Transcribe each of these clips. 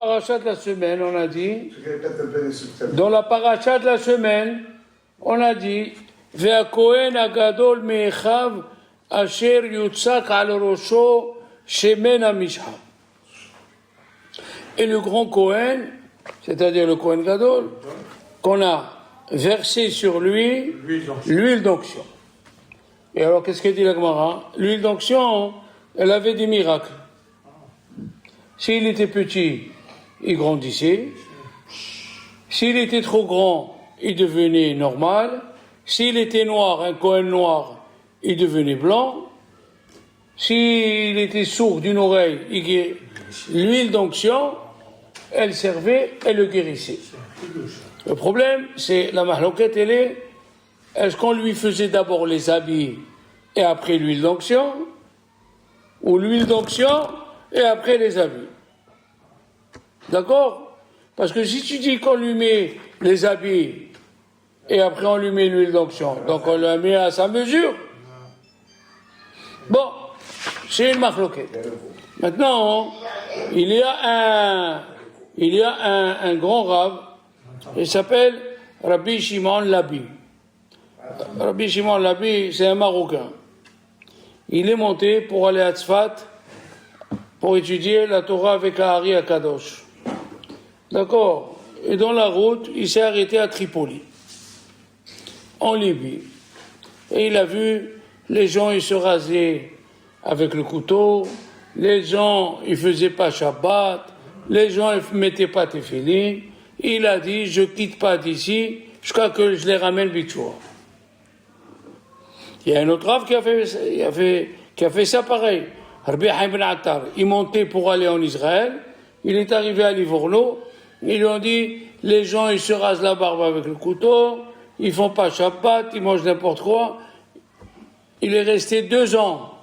Paracha de la semaine, on a dit, dans la paracha de la semaine, on a dit, Ve'akohen agadol me'echav asher yutzak al rosho shemen hamishcha. Et le grand Kohen, c'est-à-dire le Kohen Gadol, qu'on a versé sur lui l'huile d'onction. Et alors, qu'est-ce que dit la Gemara? L'huile d'onction, elle avait des miracles. S'il était petit, il grandissait. S'il était trop grand, il devenait normal. S'il était noir, un Kohen noir, il devenait blanc. S'il était sourd d'une oreille, l'huile d'onction, elle servait, elle le guérissait. Le problème, c'est la mahloquette, elle est-ce qu'on lui faisait d'abord les habits et après l'huile d'onction, ou l'huile d'onction et après les habits? D'accord? Parce que si tu dis qu'on lui met les habits et après on lui met l'huile d'onction, donc on la met à sa mesure. Bon, c'est une mahloquette. Maintenant, il y a un grand rave, il s'appelle Rabbi Shimon Labi. Rabbi Shimon Labi, c'est un Marocain. Il est monté pour aller à Tzfat pour étudier la Torah avec Ari Akadosh. D'accord? Et dans la route, il s'est arrêté à Tripoli, en Libye. Et il a vu les gens, ils se rasaient avec le couteau, les gens, ils faisaient pas Shabbat, les gens, ils mettaient pas Tefillin. Il a dit, je quitte pas d'ici jusqu'à que je les ramène Bichoua. Il y a un autre rave qui a fait ça pareil. Rabbi Haim Ben Attar, il montait pour aller en Israël, il est arrivé à Livorno, ils lui ont dit, les gens, ils se rasent la barbe avec le couteau, ils font pas Shabbat, ils mangent n'importe quoi. Il est resté 2 ans.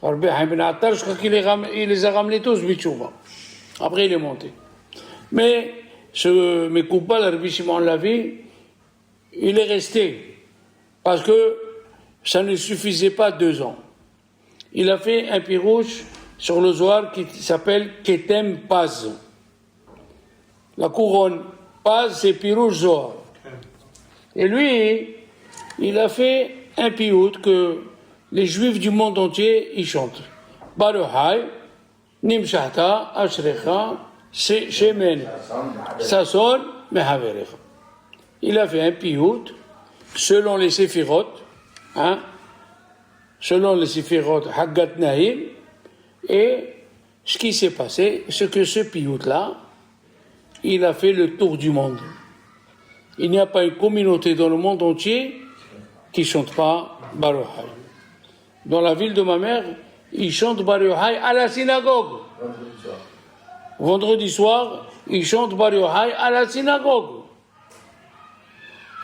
Rabbi Haim Ben Attar, je crois qu'il les a ramenés tous Bichoua. Après, il est monté. Mais ce Mekouba, le Rabbi Shimon Lavi, il est resté. Parce que ça ne suffisait pas 2 ans. Il a fait un pirouche sur le Zohar qui s'appelle Ketem Paz. La couronne Paz, c'est pirouche Zohar. Et lui, il a fait un piout que les juifs du monde entier, ils chantent. Baruchai, Nimshahta, Ashrecha, Shemen, Sasson, Mehaverecha. Il a fait un piout selon les séphirotes, selon les séphirotes Haggat Nahim, et ce qui s'est passé, c'est que ce piout-là, il a fait le tour du monde. Il n'y a pas une communauté dans le monde entier qui ne chante pas Baruch Hai. Dans la ville de ma mère, ils chantent Baruch Hai à la synagogue. Vendredi soir, ils chantent Baruch Hai à la synagogue.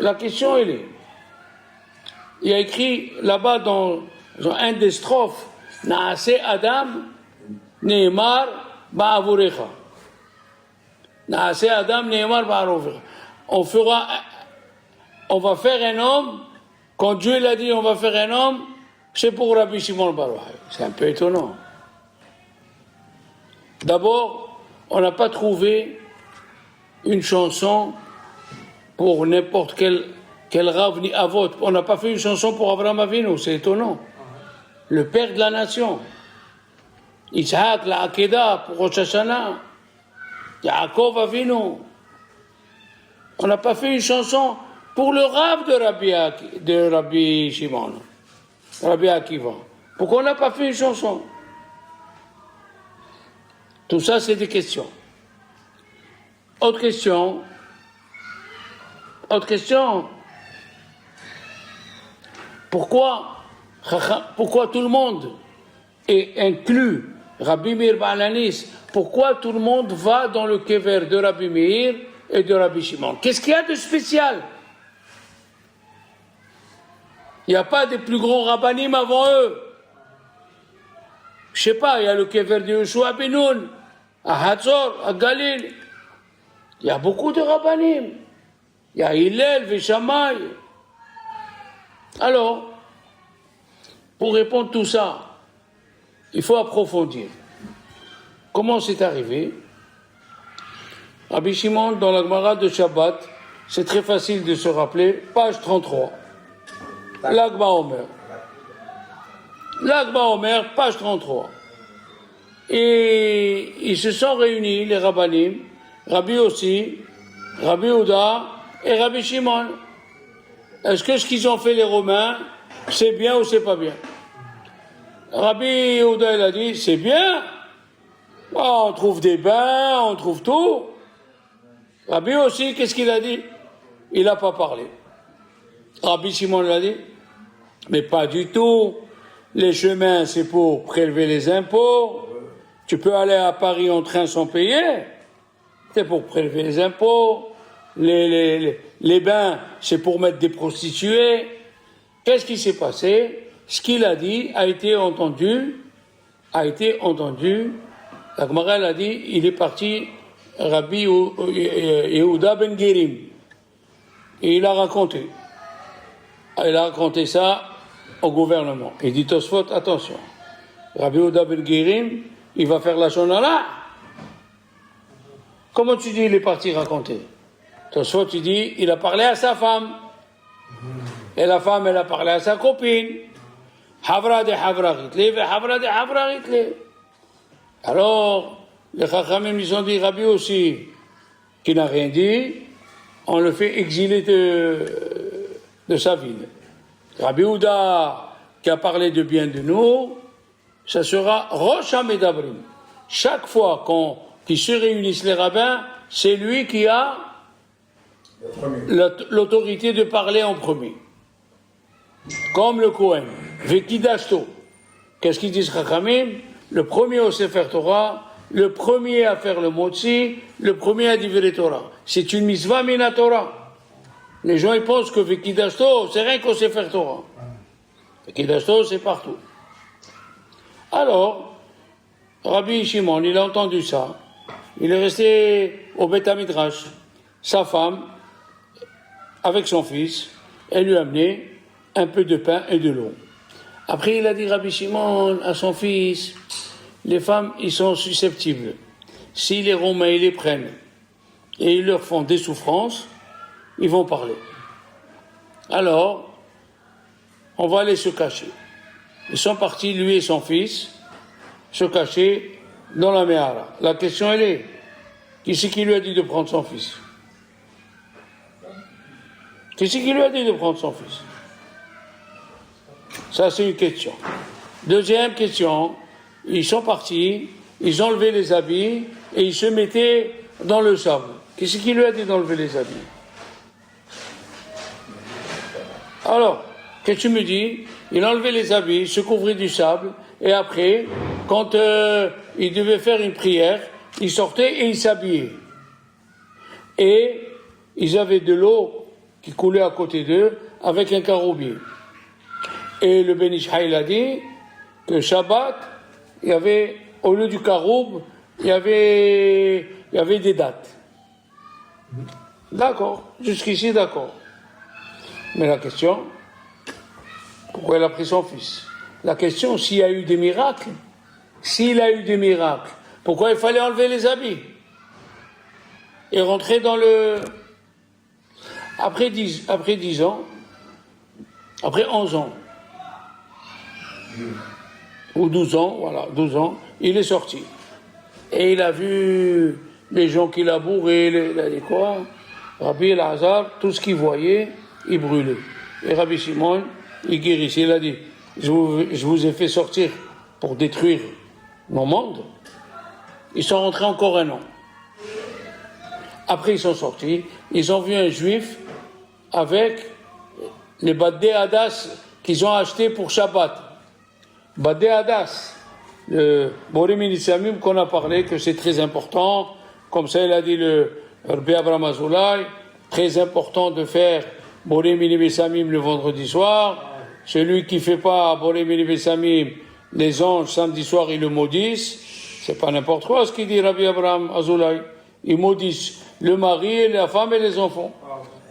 La question, elle est, il y a écrit là-bas dans un des strophes, Naase Adam, Neymar, Ba'avurecha. Naase Adam, Neymar, Ba'avurecha. On va faire un homme, quand Dieu l'a dit on va faire un homme, c'est pour Rabbi Shimon Bar Yochai. C'est un peu étonnant. D'abord, on n'a pas trouvé une chanson pour n'importe quel Rav ni Avot. On n'a pas fait une chanson pour Abraham Avinu, c'est étonnant. Le père de la nation. Isaac, la Akeda, pour Rosh Hashanah. Yaakov Avinu. On n'a pas fait une chanson pour le Rav de Rabbi Shimon, Rabbi Akiva. Pourquoi on n'a pas fait une chanson? Tout ça, c'est des questions. Autre question. Pourquoi tout le monde est inclus Rabbi Meir Ba'alanis? Pourquoi tout le monde va dans le kever de Rabbi Meir et de Rabbi Shimon? Qu'est-ce qu'il y a de spécial? Il n'y a pas des plus grands rabbanim avant eux. Je sais pas, il y a le kever de Yoshua ben Nun, à Hatzor, à Galil. Il y a beaucoup de rabbanim. Il y a Hillel, Veshamay. Alors, pour répondre à tout ça, il faut approfondir. Comment c'est arrivé? Rabbi Shimon, dans la Gemara de Shabbat, c'est très facile de se rappeler, page 33. L'Agma Omer. L'Agma Omer, page 33. Et ils se sont réunis, les rabbanim, Rabbi aussi, Rabbi Ouda et Rabbi Shimon. Est-ce que ce qu'ils ont fait les Romains, c'est bien ou c'est pas bien? Rabbi Ouda, il a dit, c'est bien. Oh, on trouve des bains, on trouve tout. Rabbi aussi, qu'est-ce qu'il a dit? Il n'a pas parlé. Rabbi Shimon l'a dit, mais pas du tout. Les chemins, c'est pour prélever les impôts. Tu peux aller à Paris en train sans payer. C'est pour prélever les impôts. Les bains, c'est pour mettre des prostituées. Qu'est-ce qui s'est passé? Ce qu'il a dit a été entendu. La Gemara a dit, il est parti, Rabbi Yehuda ben Gerim. Et il a raconté. Il a raconté ça au gouvernement. Il dit, Tosfot, attention. Rabbi Yehuda ben Gerim, il va faire la shonara. Comment tu dis il est parti raconter? Tosfot, tu dis, il a parlé à sa femme. Et la femme, elle a parlé à sa copine. Havra de Havra Ritle, Havra de Havra Ritle. Alors, les Chachamim, ils ont dit, Rabbi aussi, qui n'a rien dit, on le fait exiler de sa ville. Rabbi Ouda, qui a parlé de bien de nous, ça sera Rosh HaMedabrim. Chaque fois qu'ils se réunissent les rabbins, c'est lui qui a l'autorité de parler en premier. Comme le Kohen. Vekidashto. Qu'est-ce qu'ils disent Chachamim? Le premier au Sefer Torah, le premier à faire le Motzi, le premier à Divrei Torah. C'est une mitzvah mina Torah. Les gens ils pensent que Vekidashto, c'est rien qu'au Sefer Torah. Vekidashto, c'est partout. Alors, Rabbi Shimon, il a entendu ça. Il est resté au Beth Midrash. Sa femme, avec son fils, elle lui a amené un peu de pain et de l'eau. Après, il a dit Rabbi Shimon à son fils, les femmes, ils sont susceptibles. Si les Romains, ils les prennent et ils leur font des souffrances, ils vont parler. Alors, on va aller se cacher. Ils sont partis, lui et son fils, se cacher dans la Mehara. La question, elle est, qui c'est qui lui a dit de prendre son fils? Qui c'est qui lui a dit de prendre son fils? Ça, c'est une question. Deuxième question, ils sont partis, ils ont enlevé les habits et ils se mettaient dans le sable. Qui c'est qui lui a dit d'enlever les habits? Alors, qu'est-ce que tu me dis? Il a enlevé les habits, il se couvrait du sable, et après, quand il devait faire une prière, il sortait et il s'habillait. Et ils avaient de l'eau qui coulait à côté d'eux avec un caroubier. Et le Ben Ish Chai a dit que Shabbat, il y avait, au lieu du caroub, il y avait des dates. D'accord, jusqu'ici d'accord. Mais la question, pourquoi il a pris son fils? La question, s'il y a eu des miracles, pourquoi il fallait enlever les habits et rentrer dans le... Après 10 ans, après 11 ans, ou 12 ans, voilà, 12 ans, il est sorti. Et il a vu les gens qu'il a bourrés, les quoi, Rabbi El-Hazar, tout ce qu'il voyait, il brûlait. Et Rabbi Shimon, il guérissait, il a dit, je vous ai fait sortir pour détruire mon monde. Ils sont rentrés encore un an. Après, ils sont sortis, ils ont vu un juif avec les Badé Hadas qu'ils ont achetés pour Shabbat. Badé Hadas, le Boré Minissamim qu'on a parlé, que c'est très important, comme ça il a dit le Rabbi Abraham Azoulay, très important de faire Boré Minissamim le vendredi soir. Celui qui ne fait pas Boré Minissamim, les anges, samedi soir, ils le maudissent. C'est pas n'importe quoi ce qu'il dit Rabbi Abraham Azoulay. Ils maudissent le mari, la femme et les enfants.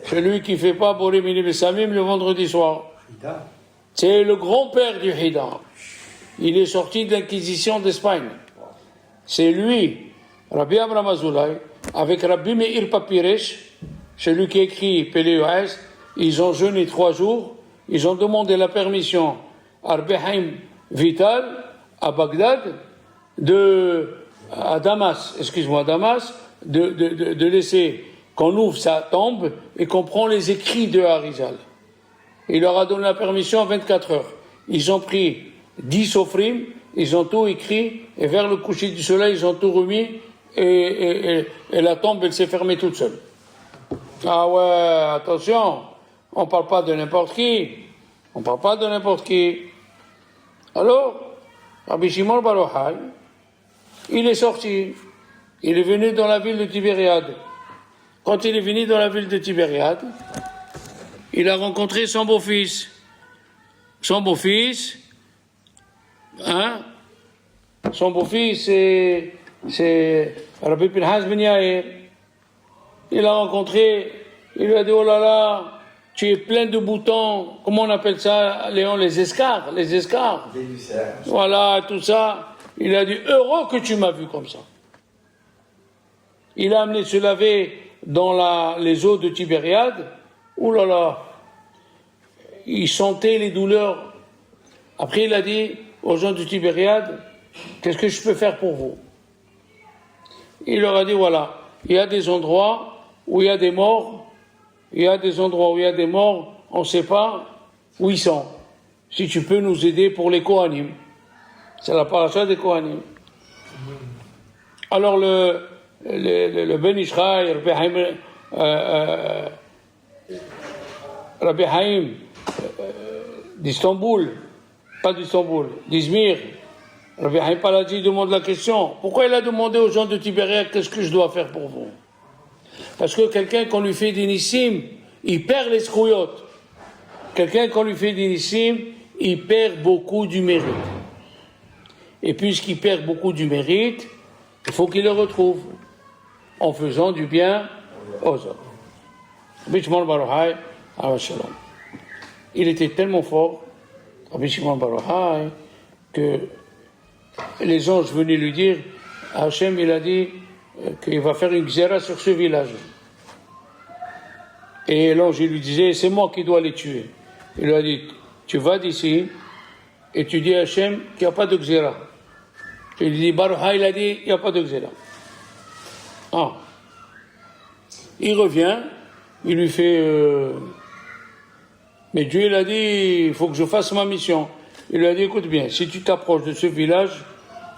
Celui qui ne fait pas Boré Minissamim le vendredi soir. C'est le grand-père du Hida. Il est sorti de l'Inquisition d'Espagne. C'est lui, Rabbi Abraham Azoulay, avec Rabbi Meir Papiresh, celui qui écrit Péléoès, ils ont jeûné 3 jours, ils ont demandé la permission à Rabbi Haïm Vital, à Bagdad, à Damas, de laisser qu'on ouvre sa tombe et qu'on prend les écrits de Harizal. Il leur a donné la permission en 24 heures. Ils ont pris 10 sofrim, ils ont tout écrit, et vers le coucher du soleil, ils ont tout remis, et la tombe, elle s'est fermée toute seule. Ah ouais, attention, on ne parle pas de n'importe qui. Alors, Rabbi Shimon Bar Yochai, il est sorti, il est venu dans la ville de Tibériade. Quand il est venu dans la ville de Tibériade, il a rencontré son beau-fils. Son beau-fils, c'est Rabbi Pinhas Ben Yair. Il l'a rencontré, il lui a dit, oh là là, tu es plein de boutons, comment on appelle ça, Léon, les escarres. Voilà, tout ça. Il a dit, heureux que tu m'as vu comme ça. Il a amené se laver dans les eaux de Tibériade. Ouh là là, il sentait les douleurs. Après, il a dit aux gens de Tibériade, qu'est-ce que je peux faire pour vous? Il leur a dit, voilà, il y a des endroits où il y a des morts, on ne sait pas où ils sont. Si tu peux nous aider pour les Kohanim. C'est la paracha des Kohanim. Alors le Ben Ishraï, Rabbi Haïm d'Izmir, Rabbi Haïm Paladi demande la question. Pourquoi il a demandé aux gens de Tibériade, qu'est-ce que je dois faire pour vous? Parce que quelqu'un qu'on lui fait des nissim, il perd les skouyotes. Quelqu'un qu'on lui fait des nissim, il perd beaucoup du mérite. Et puisqu'il perd beaucoup du mérite, il faut qu'il le retrouve en faisant du bien aux autres. Rabbi Shimon Bar Yochai, il était tellement fort, Rabbi Shimon Bar Yochai, que les anges venaient lui dire, Hachem, il a dit qu'il va faire une gzera sur ce village. Et l'ange lui disait, c'est moi qui dois les tuer. Il lui a dit, tu vas d'ici et tu dis à Hachem qu'il n'y a pas de gzera. Il lui dit, Bar Yochai, il a dit, il n'y a pas de gzera. Il revient, il lui fait, mais Dieu il a dit, il faut que je fasse ma mission. Il lui a dit, écoute bien, si tu t'approches de ce village,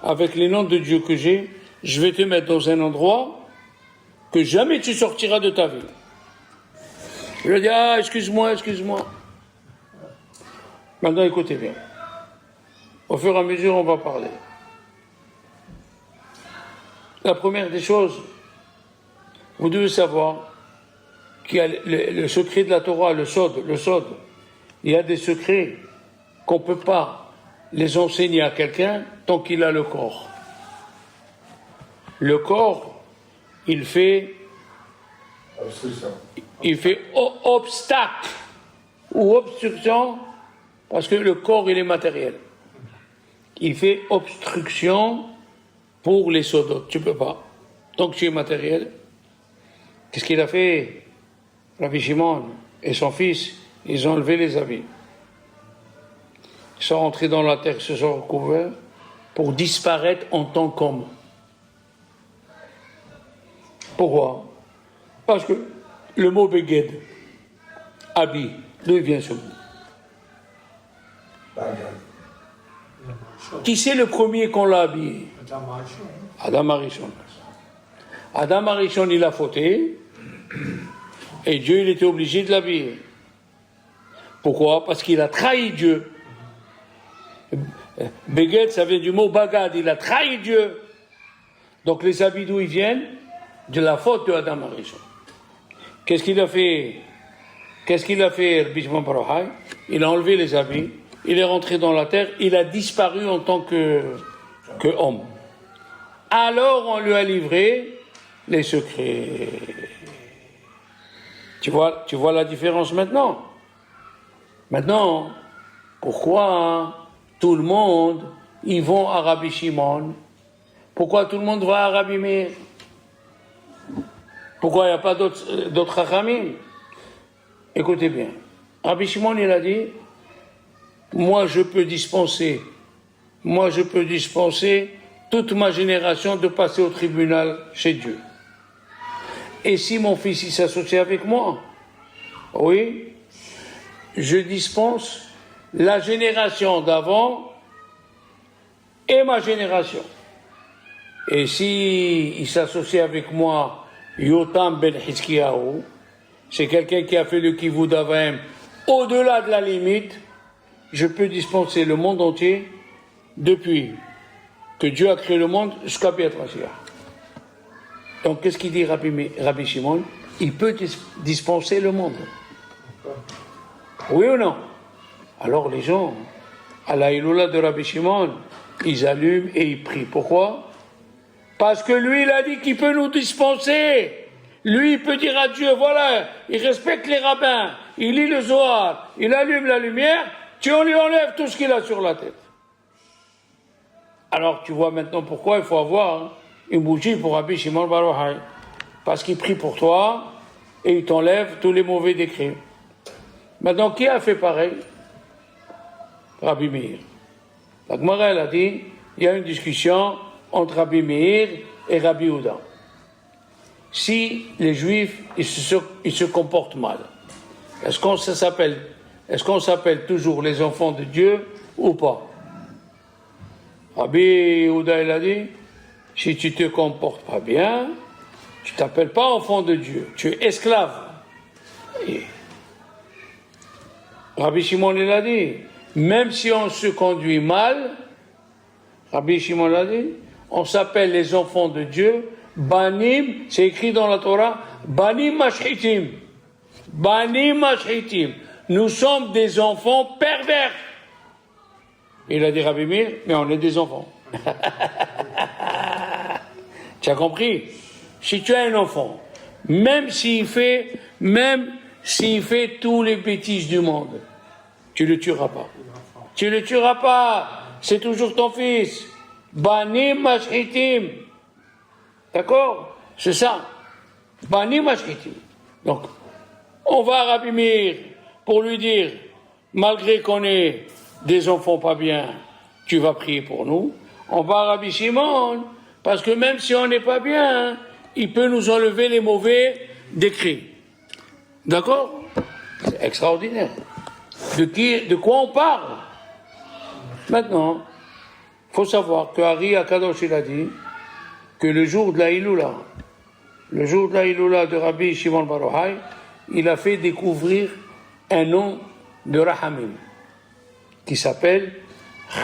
avec les noms de Dieu que j'ai, je vais te mettre dans un endroit que jamais tu sortiras de ta vie. Il lui a dit, excuse-moi. Maintenant, écoutez bien. Au fur et à mesure, on va parler. La première des choses, vous devez savoir qu'il y a le secret de la Torah, le sod. Il y a des secrets qu'on ne peut pas les enseigner à quelqu'un tant qu'il a le corps. Le corps, il fait obstacle ou obstruction parce que le corps, il est matériel. Il fait obstruction pour les sodotes. Tu ne peux pas. Tant que tu es matériel. Qu'est-ce qu'il a fait? Rabbi Shimon et son fils, ils ont enlevé les habits. Ils sont rentrés dans la terre, se sont recouverts pour disparaître en tant qu'homme. Pourquoi? Parce que le mot beged, habit, d'où il vient ce mot? Qui c'est le premier qu'on l'a habillé? Adam Arishon. Adam Arishon, il a fauté, et Dieu, il était obligé de l'habiller. Pourquoi? Parce qu'il a trahi Dieu. Beged, ça vient du mot bagad, il a trahi Dieu. Donc les habits d'où ils viennent? De la faute de Adam Arishon. Qu'est-ce qu'il a fait, Rabbi Shimon Bar Yochai? Il a enlevé les habits, il est rentré dans la terre, il a disparu en tant que homme. Alors on lui a livré les secrets. Tu vois la différence maintenant? Maintenant, pourquoi tout le monde, ils vont à Rabbi Shimon? Pourquoi tout le monde va à Rabbi Meir? Pourquoi il n'y a pas d'autres Chachamim? Écoutez bien. Rabbi Shimon, il a dit, moi je peux dispenser toute ma génération de passer au tribunal chez Dieu. Et si mon fils il s'associe avec moi, oui, je dispense la génération d'avant et ma génération. Et si il s'associe avec moi, Yotam ben Hiskiyahu, c'est quelqu'un qui a fait le kivud avim au-delà de la limite, je peux dispenser le monde entier depuis que Dieu a créé le monde jusqu'à Biat Mashiach. Donc qu'est-ce qu'il dit Rabbi Shimon? Il peut dispenser le monde. Oui ou non? Alors les gens, à la Iloula de Rabbi Shimon, ils allument et ils prient. Pourquoi? Parce que lui, il a dit qu'il peut nous dispenser. Lui, il peut dire à Dieu, voilà, il respecte les rabbins, il lit le Zohar, il allume la lumière, on lui enlève tout ce qu'il a sur la tête. Alors tu vois maintenant pourquoi il faut avoir une bougie pour Rabbi Shimon bar Yochai. Parce qu'il prie pour toi et il t'enlève tous les mauvais décrets. Maintenant, qui a fait pareil? Rabbi Meir. La Gemara, elle a dit, il y a une discussion entre Rabbi Meir et Rabbi Yehuda. Si les Juifs, ils se comportent mal, est-ce qu'on s'appelle toujours les enfants de Dieu ou pas? Rabbi Yehuda, il a dit, si tu te comportes pas bien, tu t'appelles pas enfant de Dieu, tu es esclave. Et Rabbi Shimon, il a dit, même si on se conduit mal, Rabbi Shimon l'a dit, on s'appelle les enfants de Dieu, Banim, c'est écrit dans la Torah, Banim Mashchitim. Banim Mashchitim. Nous sommes des enfants pervers. Il a dit Rabbi Meir, mais on est des enfants. Tu as compris? Si tu as un enfant, même s'il fait tous les bêtises du monde, tu le tueras pas. Tu le tueras pas. C'est toujours ton fils. Banim Mashchitim. D'accord? C'est ça. Banim Mashchitim. Donc, on va à Rabbi Meir pour lui dire, malgré qu'on ait des enfants pas bien, tu vas prier pour nous. On va à Rabbi Shimon, parce que même si on n'est pas bien, il peut nous enlever les mauvais décrets. D'accord? C'est extraordinaire. De quoi on parle? Maintenant, il faut savoir que Ari Akadosh, il a dit que le jour de la Iloula de Rabbi Shimon bar Yochai, il a fait découvrir un nom de Rahamim qui s'appelle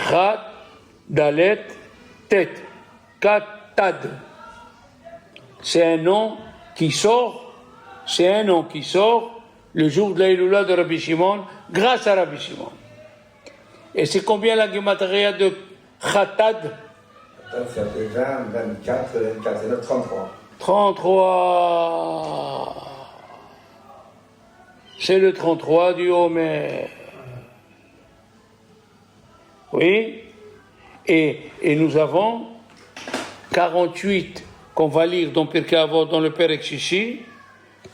Chat Dalet Tet Katad. C'est un nom qui sort le jour de la Iloula de Rabbi Shimon grâce à Rabbi Shimon. Et c'est combien la Gematria de Chatad? Ça fait 20, 24, c'est notre 33. 33. C'est le 33 du Homer. Oui. Et nous avons 48 qu'on va lire dans Pirkei Avot, dans le Perek Shishi.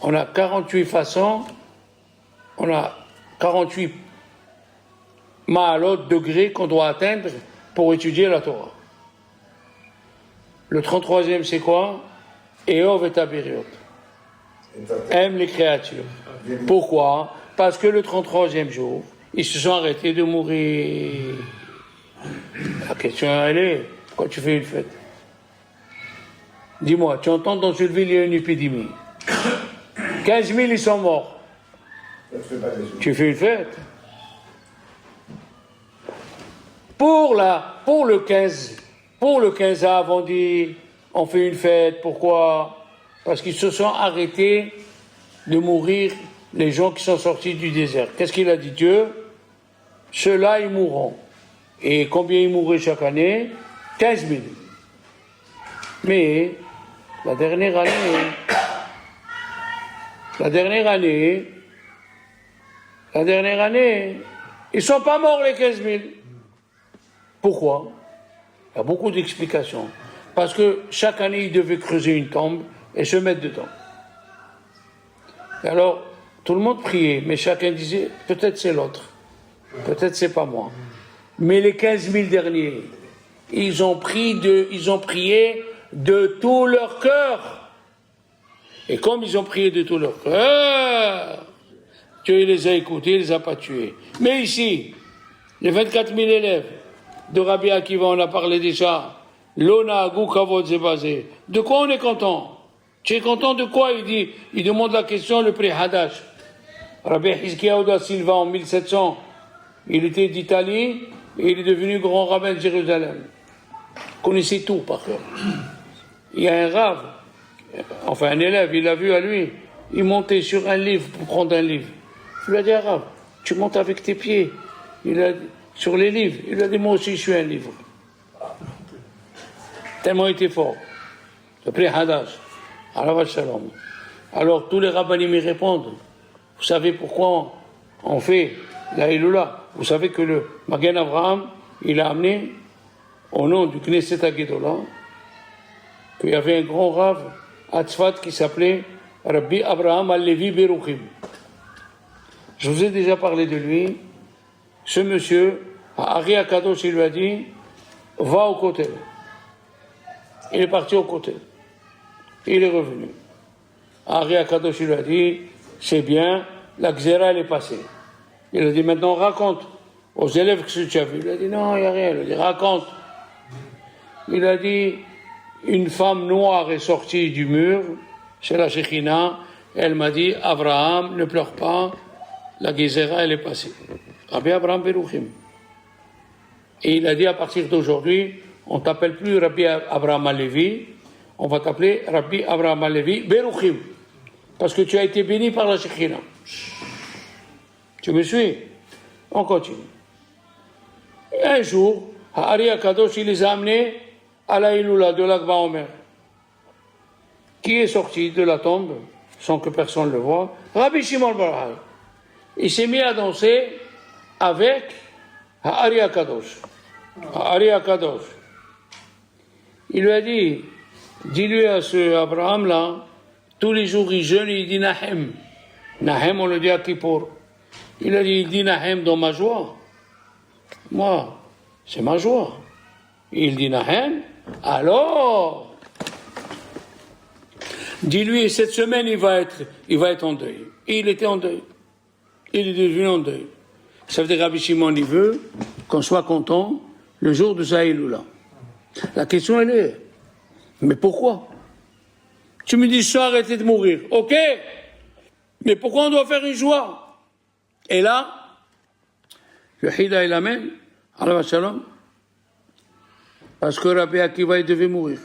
On a 48 façons. On a 48 ma'alot, degrés qu'on doit atteindre pour étudier la Torah. Le 33e, c'est quoi? Eov et Abiriot. Aime les créatures. Pourquoi? Parce que le 33e jour, ils se sont arrêtés de mourir. La question, elle est, pourquoi tu fais une fête? Dis-moi, tu entends dans une ville, il y a une épidémie. 15 000, ils sont morts. Tu fais une fête? Pour le 15 av, on dit, on fait une fête. Pourquoi? Parce qu'ils se sont arrêtés de mourir, les gens qui sont sortis du désert. Qu'est-ce qu'il a dit Dieu? Ceux-là, ils mourront. Et combien ils mourraient chaque année? 15 000. Mais la dernière année, ils ne sont pas morts les 15 000. Pourquoi? Il y a beaucoup d'explications. Parce que chaque année, ils devaient creuser une tombe et se mettre dedans. Et alors, tout le monde priait, mais chacun disait, peut-être c'est l'autre, peut-être c'est pas moi. Mais les 15 000 derniers, ils ont prié de tout leur cœur. Et comme ils ont prié de tout leur cœur, Dieu les a écoutés, il les a pas tués. Mais ici, les 24 000 élèves de Rabbi Akiva, on a parlé déjà. Lona Agou Kavod Zebazé. De quoi on est content? Tu es content de quoi? Il demande la question, le prix Hadash. Rabbi Hizkiyahu da Silva en 1700, il était d'Italie et il est devenu grand rabbin de Jérusalem. Il connaissait tout par cœur. Il y a un rave, enfin un élève, il l'a vu à lui, il montait sur un livre pour prendre un livre. Il lui a dit, Arabe, tu montes avec tes pieds. Sur les livres. Il a dit, moi aussi je suis un livre. Tellement il était fort. Le prix Hadash. Alors tous les rabbinim y répondent. Vous savez pourquoi on fait la Iloula? Vous savez que le Magen Avraham, il a amené au nom du Knesset Hagedolah qu'il y avait un grand rave à Tzfat qui s'appelait Rabbi Abraham al-Levi Beruchim. Je vous ai déjà parlé de lui. Ce monsieur, Ari Akadosh, il lui a dit, va au Kotel. Il est parti au Kotel. Il est revenu. Ari Akadosh, il lui a dit, c'est bien, la Xéra, elle est passée. Il a dit, maintenant raconte aux élèves que tu as vu. Il a dit, non, il n'y a rien. Il a dit, raconte. Il a dit, une femme noire est sortie du mur, c'est la Shekhina, elle m'a dit, Abraham, ne pleure pas, la Gézéra, elle est passée. Rabbi Abraham Beruchim. Et il a dit, à partir d'aujourd'hui, on ne t'appelle plus Rabbi Abraham Alevi, on va t'appeler Rabbi Abraham Alevi Beruchim. Parce que tu as été béni par la Shekhina. Tu me suis? On continue. Un jour, Ari Akadosh, il les a amenés à la Iloula de l'Akba Omer, qui est sorti de la tombe, sans que personne le voie, Rabbi Shimon bar Yochai. Il s'est mis à danser avec Ari Akadosh. Ari Akadosh. Il lui a dit, dis-lui à ce Abraham-là, tous les jours il jeûne et il dit Nahem. Nahem, on le dit à Kippour. Il a dit, il dit Nahem dans ma joie. Moi, c'est ma joie. Il dit Nahem. Alors, dis-lui, cette semaine, il va être en deuil. Et il était en deuil. Il est devenu en deuil. Ça veut dire, Rabbi Shimon, il veut qu'on soit content le jour de sa Iloula. La question, elle est, mais pourquoi? Tu me dis, je suis arrêté de mourir. Ok, mais pourquoi on doit faire une joie? Et là, le Hida, il amène, Allah Shalom, parce que Rabbi Akiva, il devait mourir.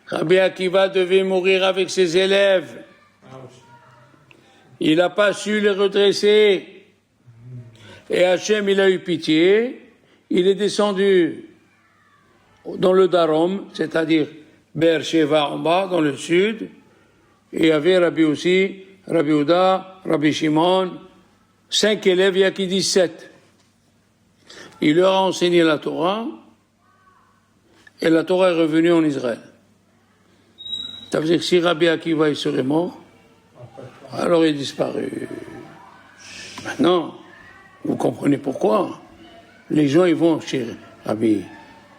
Rabbi Akiva devait mourir avec ses élèves. Il n'a pas su les redresser. Et Hachem, il a eu pitié. Il est descendu dans le Darom, c'est-à-dire Be'er Sheva en bas, dans le sud. Et il y avait Rabbi aussi, Rabbi Ouda, Rabbi Shimon, 5 élèves, il y a qui disent 7. Il leur a enseigné la Torah, et la Torah est revenue en Israël. Ça veut dire que si Rabbi Akiva il serait mort, alors il est disparu. Maintenant, vous comprenez pourquoi les gens ils vont chez Rabbi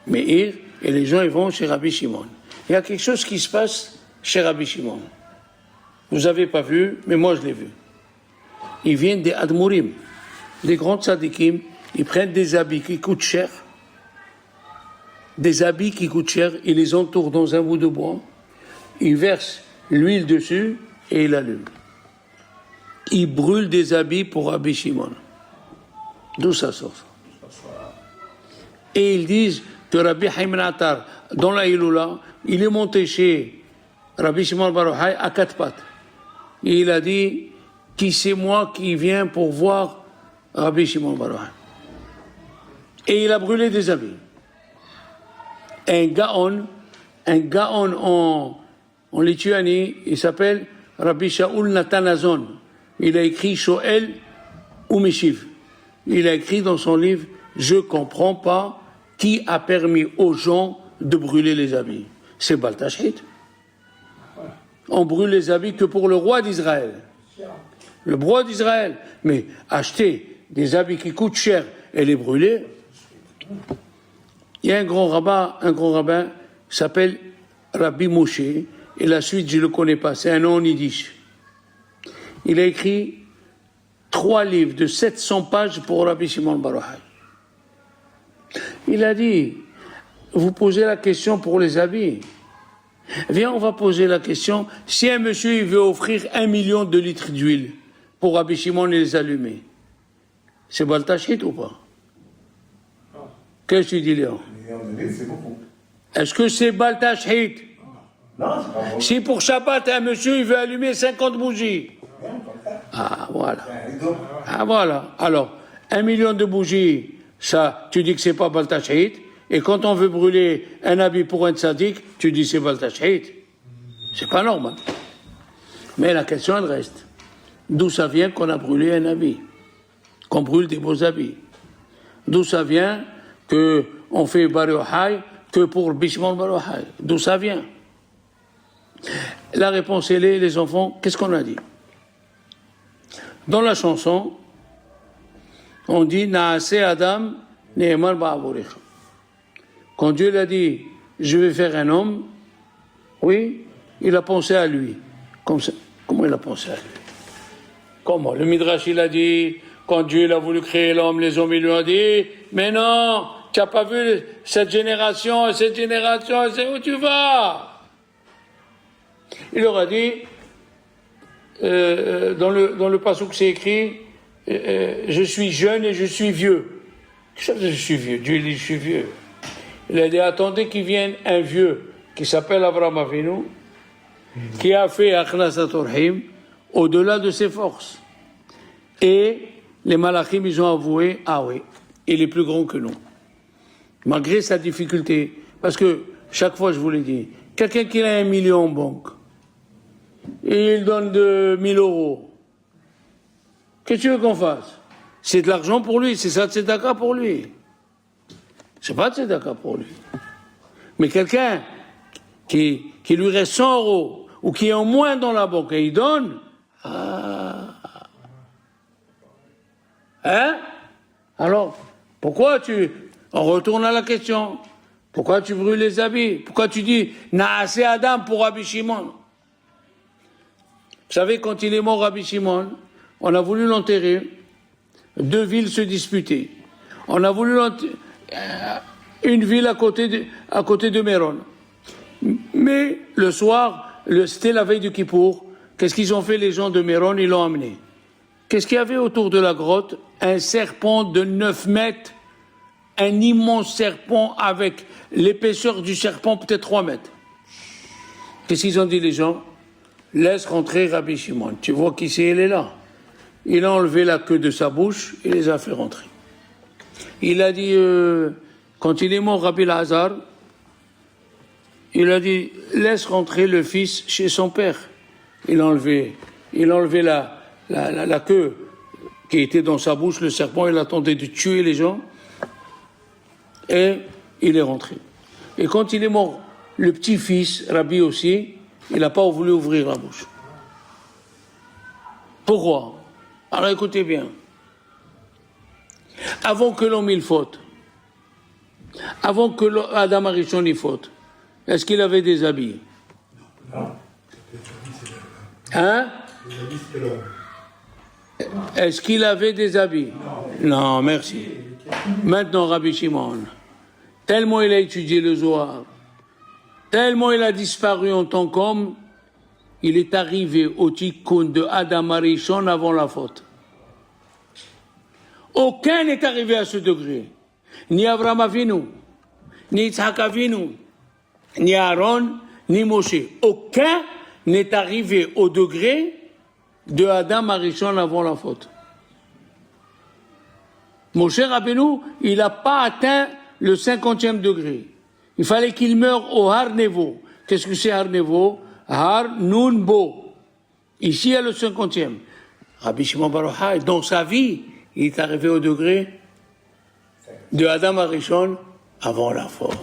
Meir et les gens ils vont chez Rabbi Shimon. Il y a quelque chose qui se passe chez Rabbi Shimon. Vous n'avez pas vu, mais moi je l'ai vu. Ils viennent des Admourim, des grands tzadikim, ils prennent des habits qui coûtent cher, ils les entourent dans un bout de bois, ils versent l'huile dessus et ils l'allument. Ils brûlent des habits pour Rabbi Shimon. D'où ça sort ça? Et ils disent que Rabbi Haïm Attar, dans la Iloula, il est monté chez Rabbi Shimon bar Yochai à 4 pattes. Et il a dit, qui c'est moi qui viens pour voir Rabbi Shimon bar Yochai? Et il a brûlé des habits. Un Gaon en Lituanie, il s'appelle Rabbi Shaul Natanazon. Il a écrit Shoel ou Meshiv. Il a écrit dans son livre, je ne comprends pas qui a permis aux gens de brûler les habits. C'est Baltashit. on brûle les habits que pour le roi d'Israël. Le roi d'Israël. Mais acheter des habits qui coûtent cher et les brûler. Il y a un grand rabbin s'appelle Rabbi Moshe, et la suite je ne le connais pas, c'est un nom en yiddish. Il a écrit 3 livres de 700 pages pour Rabbi Shimon bar Yochai. Il a dit, vous posez la question pour les habits. Viens, on va poser la question, si un monsieur il veut offrir 1 million de litres d'huile pour Rabbi Shimon et les allumer, c'est Baltachit ou pas? Qu'est-ce que tu dis, Léon? C'est beaucoup. Est-ce que c'est Baltachit? Non, c'est pas beaucoup. Si pour Shabbat, un monsieur il veut allumer 50 bougies. Ah, voilà. Ah, voilà. Alors, 1 million de bougies, ça, tu dis que c'est pas Baltachit. Et quand on veut brûler un habit pour un tzaddik, tu dis c'est Baltachit. C'est pas normal. Mais la question, elle reste. D'où ça vient qu'on a brûlé un habit? Qu'on brûle des beaux habits? D'où ça vient qu'on fait bar Yochai que pour Bishmon bar Yochai? D'où ça vient? La réponse, elle est, les enfants, qu'est-ce qu'on a dit? Dans la chanson, on dit Naase Adam Ne'emar Ba'avorecha. Quand Dieu l'a dit, je vais faire un homme, oui, il a pensé à lui. Comme ça. Comment il a pensé à lui? Comment? Le Midrash, il a dit, quand Dieu a voulu créer l'homme, les hommes, ils lui ont dit, mais non, tu n'as pas vu cette génération, c'est où tu vas? Il leur a dit, dans le passouk c'est écrit, je suis jeune et je suis vieux. Qu'est-ce que je suis vieux? Dieu dit, je suis vieux. Il a dit, attendez qu'il vienne un vieux qui s'appelle Abraham Avinu, qui a fait Akhnasat Orhim au-delà de ses forces. Et les malachim, ils ont avoué, ah oui, il est plus grand que nous. Malgré sa difficulté. Parce que, chaque fois, je vous l'ai dit, quelqu'un qui a 1 million en banque, et il donne de 1 000 euros, qu'est-ce que tu veux qu'on fasse? C'est de l'argent pour lui, c'est ça de tzedaka pour lui. C'est pas de tzedaka pour lui. Mais quelqu'un qui lui reste 100 euros, ou qui est en moins dans la banque, et il donne, hein? Alors, pourquoi on retourne à la question. Pourquoi tu brûles les habits? Pourquoi tu dis, Naase Adam pour Rabbi Shimon? Vous savez, quand il est mort, Rabbi Shimon, on a voulu l'enterrer. 2 villes se disputaient. On a voulu une ville à côté de Méron. Mais le soir, c'était la veille du Kippour. Qu'est-ce qu'ils ont fait les gens de Méron? Ils l'ont amené. Qu'est-ce qu'il y avait autour de la grotte? Un serpent de 9 mètres. Un immense serpent avec l'épaisseur du serpent, peut-être 3 mètres. Qu'est-ce qu'ils ont dit les gens? Laisse rentrer Rabbi Shimon. Tu vois qui c'est, il est là. Il a enlevé la queue de sa bouche et les a fait rentrer. Il a dit, quand il est mort, Rabbi Lazar, il a dit, laisse rentrer le fils chez son père. Il a enlevé la queue qui était dans sa bouche, le serpent, il attendait de tuer les gens. Et il est rentré. Et quand il est mort, le petit-fils, Rabbi aussi, il n'a pas voulu ouvrir la bouche. Pourquoi? Alors écoutez bien. Avant que l'homme il faute, avant que Adam Arishon il faute, est-ce qu'il avait des habits? Non. Hein? Est-ce qu'il avait des habits? Non, merci. Maintenant, Rabbi Shimon, tellement il a étudié le Zohar, tellement il a disparu en tant qu'homme, il est arrivé au tikkun de Adam Arishon avant la faute. Aucun n'est arrivé à ce degré. Ni Abraham Avinu, ni Yitzhak Avinu, ni Aaron, ni Moshe. Aucun n'est arrivé au degré de Adam Arishon avant la faute. Moshe Rabbeinu, il n'a pas atteint le 50e degré. Il fallait qu'il meure au Har Nevo. Qu'est-ce que c'est Har Nevo? Har Nun Bo. Ici, il y a le 50e. Rabbi Shimon bar Yochai, dans sa vie, il est arrivé au degré de Adam Arishon avant la faute.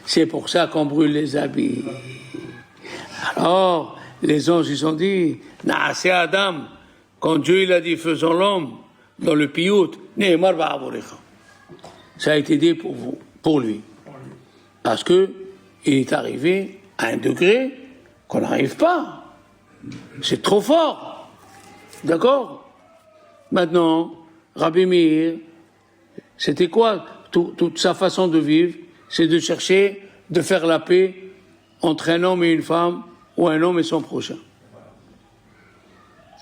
C'est pour ça qu'on brûle les habits. Alors, les anges, ils ont dit, c'est Adam, quand Dieu il a dit, faisons l'homme, dans le piyut, ça a été dit pour vous, pour lui. Parce que il est arrivé à un degré qu'on n'arrive pas. C'est trop fort. D'accord? Maintenant, Rabbi Meir, c'était quoi toute sa façon de vivre? C'est de chercher de faire la paix entre un homme et une femme, ou un homme et son prochain.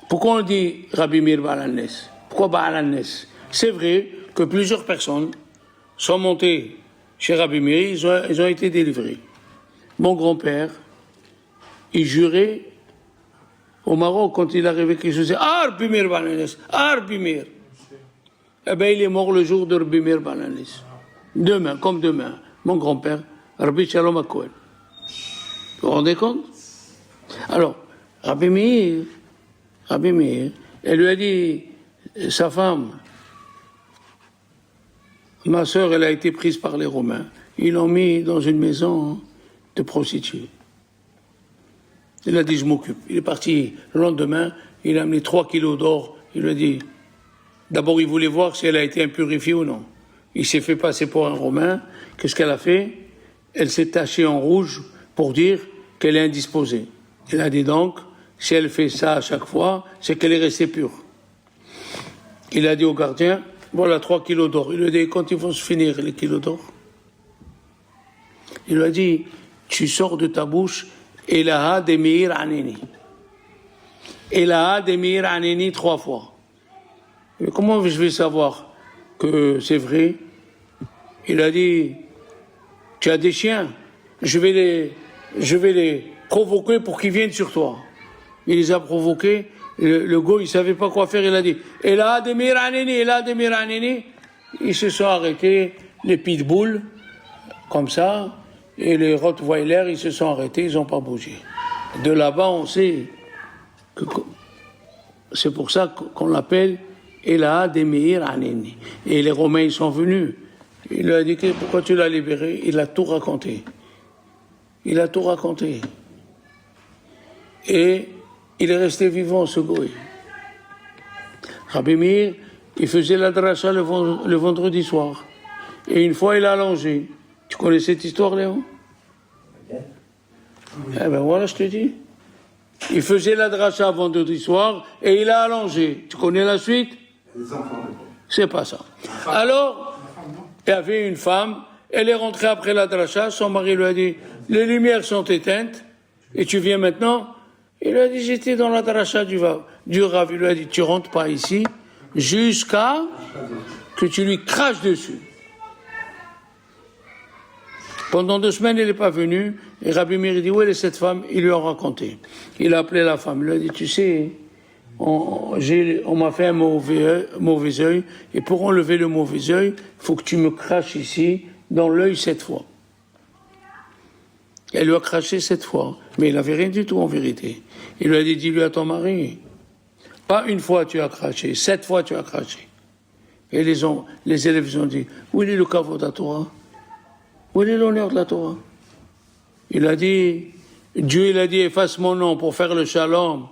Pourquoi on dit Rabbi Meir Baal HaNes? Pourquoi Baal HaNes? C'est vrai que plusieurs personnes sont montées chez Rabbi Meir, ils ont été délivrés. Mon grand-père, il jurait au Maroc quand il arrivait quelque chose, Rabbi Meir Baal HaNes, Rabbi Meir. Eh bien, il est mort le jour de Rabbi Meir Baal HaNes. Demain, comme demain, mon grand-père, Rabbi Shalom HaKohen. Vous vous rendez compte? Alors, Rabbi Meir, elle lui a dit, sa femme, ma sœur, elle a été prise par les Romains. Ils l'ont mis dans une maison de prostituées. Il a dit, je m'occupe. Il est parti le lendemain, il a amené 3 kilos d'or. Il lui a dit, d'abord, il voulait voir si elle a été impurifiée ou non. Il s'est fait passer pour un Romain. Qu'est-ce qu'elle a fait? Elle s'est tachée en rouge pour dire qu'elle est indisposée. Il a dit donc, si elle fait ça à chaque fois, c'est qu'elle est restée pure. Il a dit au gardien, voilà 3 kilos d'or. Il lui a dit, quand ils vont se finir les kilos d'or? Il lui a dit, tu sors de ta bouche, Elaha de Meir Aneni. Elaha de Meir Aneni 3 fois. Mais comment je vais savoir que c'est vrai? Il a dit, tu as des chiens, je vais les provoquer pour qu'ils viennent sur toi. Il les a provoqués, le gars, il savait pas quoi faire, il a dit, et là, des miranini, ils se sont arrêtés, les pitbulls, comme ça, et les rottweilers, ils se sont arrêtés, ils n'ont pas bougé. De là-bas, on sait que c'est pour ça qu'on l'appelle Ela de Meir Aneni. Et les Romains, ils sont venus. Il lui a dit, pourquoi tu l'as libéré? Il a tout raconté. Il a tout raconté. Et il est resté vivant, ce goy. Rabbi Meir, il faisait la dracha le vendredi soir. Et une fois, il a allongé. Tu connais cette histoire, Léon? Eh ben voilà, je te dis. Il faisait la dracha vendredi soir et il a allongé. Tu connais la suite? C'est pas ça. Alors, il y avait une femme, elle est rentrée après la dracha, son mari lui a dit, les lumières sont éteintes, et tu viens maintenant? Il lui a dit, j'étais dans la dracha du Rav. Il lui a dit, tu rentres pas ici, jusqu'à que tu lui craches dessus. Pendant 2 semaines, elle n'est pas venue, et Rabbi Meir dit, où est cette femme? Il lui a raconté. Il a appelé la femme, il lui a dit, tu sais, on m'a fait un mauvais œil, et pour enlever le mauvais œil, il faut que tu me craches ici, dans l'œil 7 fois. Elle lui a craché 7 fois, mais il n'avait rien du tout en vérité. Il lui a dit, dis-lui à ton mari, pas 1 fois tu as craché, 7 fois tu as craché. Et les élèves ont dit, où est le kavod de la Torah? Où est l'honneur de la Torah? Il a dit, Dieu il a dit, efface mon nom pour faire le shalom.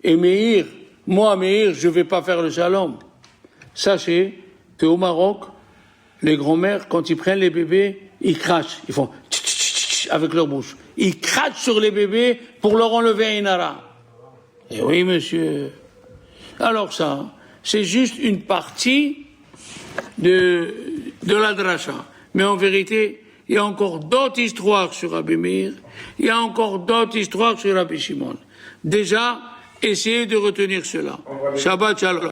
Et Meir, moi Meir, je ne vais pas faire le shalom. Sachez qu'au Maroc, les grands-mères, quand ils prennent les bébés, ils crachent, ils font avec leur bouche. Ils crachent sur les bébés pour leur enlever un inara. Et oui, monsieur. Alors ça, c'est juste une partie de la dracha. Mais en vérité, il y a encore d'autres histoires sur Rabbi Meir, il y a encore d'autres histoires sur Rabbi Shimon. Déjà, essayez de retenir cela. Shabbat shalom.